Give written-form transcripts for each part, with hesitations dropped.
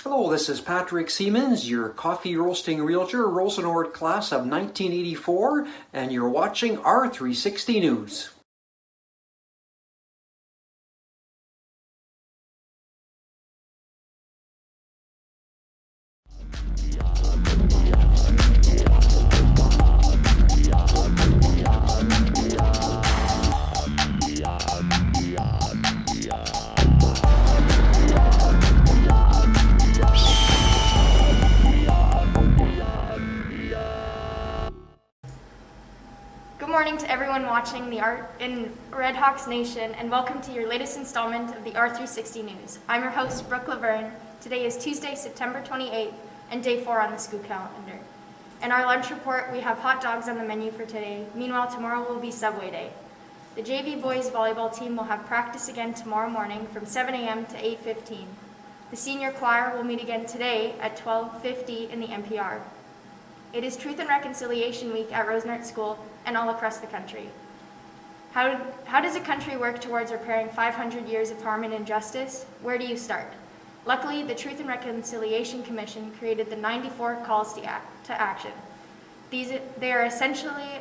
Hello, this is Patrick Siemens, your coffee roasting realtor, Rosenord class of 1984, and you're watching R360 News. Good morning to everyone watching the Art in RedHawk's Nation, and welcome to your latest installment of the R360 News. I'm your host, Brooke Laverne. Today is Tuesday, September 28th, and day 4 on the school calendar. In our lunch report, we have hot dogs on the menu for today. Meanwhile, tomorrow will be Subway Day. The JV boys volleyball team will have practice again tomorrow morning from 7 a.m. to 8:15. The senior choir will meet again today at 12:50 in the NPR. It is Truth and Reconciliation Week at Rosenort School and all across the country. How does a country work towards repairing 500 years of harm and injustice? Where do you start? Luckily, the Truth and Reconciliation Commission created the 94 calls to action. They are essentially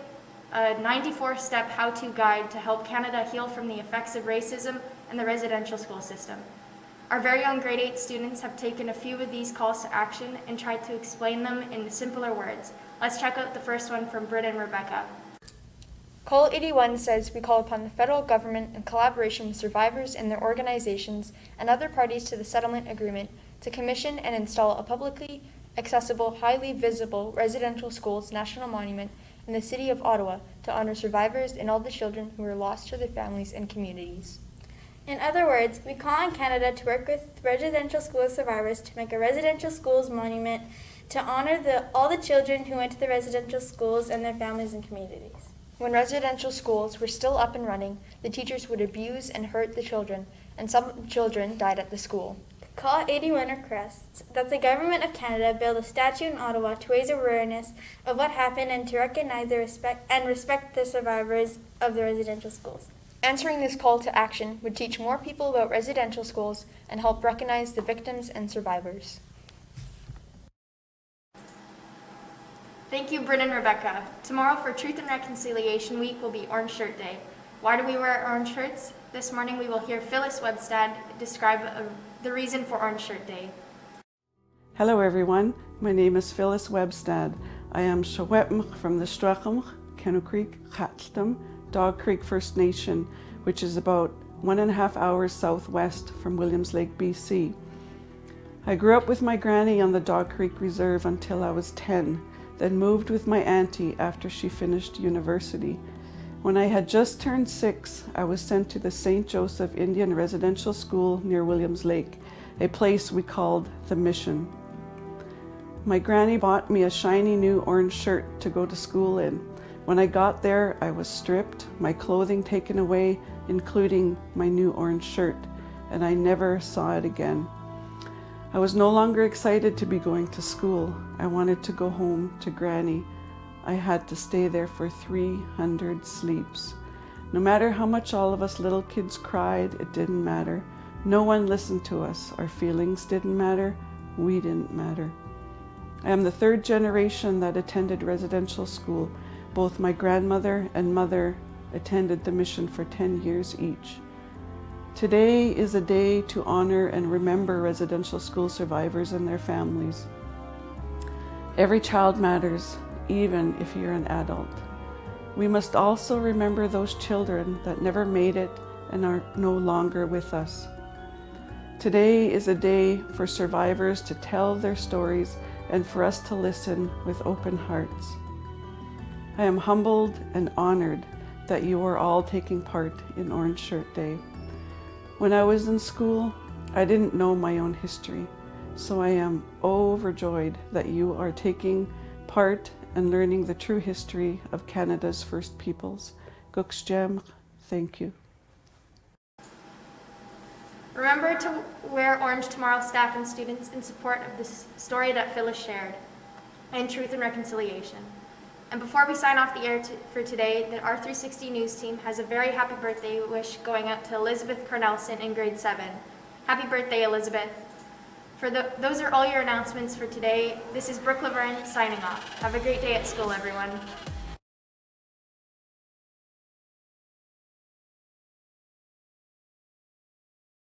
a 94-step how-to guide to help Canada heal from the effects of racism and the residential school system. Our very own grade 8 students have taken a few of these calls to action and tried to explain them in simpler words. Let's check out the first one from Britt and Rebecca. Call 81 says we call upon the federal government in collaboration with survivors and their organizations and other parties to the settlement agreement to commission and install a publicly accessible, highly visible residential schools national monument in the city of Ottawa to honor survivors and all the children who were lost to their families and communities. In other words, we call on Canada to work with residential school survivors to make a residential schools monument to honor all the children who went to the residential schools and their families and communities. When residential schools were still up and running, the teachers would abuse and hurt the children, and some children died at the school. Call 81 requests that the Government of Canada build a statue in Ottawa to raise awareness of what happened and to recognize respect the survivors of the residential schools. Answering this call to action would teach more people about residential schools and help recognize the victims and survivors. Thank you, Britt and Rebecca. Tomorrow for Truth and Reconciliation Week will be Orange Shirt Day. Why do we wear orange shirts? This morning we will hear Phyllis Webstad describe the reason for Orange Shirt Day. Hello everyone, my name is Phyllis Webstad. I am Shawetmch from the Strachamch, Kenno Creek, Chatltam, Dog Creek First Nation, which is about 1.5 hours southwest from Williams Lake, BC. I grew up with my granny on the Dog Creek Reserve until I was 10, then moved with my auntie after she finished university. When I had just turned 6, I was sent to the St. Joseph Indian Residential School near Williams Lake, a place we called the Mission. My granny bought me a shiny new orange shirt to go to school in. When I got there, I was stripped, my clothing taken away, including my new orange shirt, and I never saw it again. I was no longer excited to be going to school. I wanted to go home to Granny. I had to stay there for 300 sleeps. No matter how much all of us little kids cried, it didn't matter. No one listened to us. Our feelings didn't matter. We didn't matter. I am the 3rd generation that attended residential school. Both my grandmother and mother attended the mission for 10 years each. Today is a day to honor and remember residential school survivors and their families. Every child matters, even if you're an adult. We must also remember those children that never made it and are no longer with us. Today is a day for survivors to tell their stories and for us to listen with open hearts. I am humbled and honored that you are all taking part in Orange Shirt Day. When I was in school, I didn't know my own history, so I am overjoyed that you are taking part and learning the true history of Canada's First Peoples. Guksjem, thank you. Remember to wear orange tomorrow, staff and students, in support of this story that Phyllis shared, and Truth and Reconciliation. And before we sign off the air for today, the R360 News team has a very happy birthday wish going out to Elizabeth Cornelson in grade 7. Happy birthday, Elizabeth. Those are all your announcements for today. This is Brooke Laverne signing off. Have a great day at school, everyone.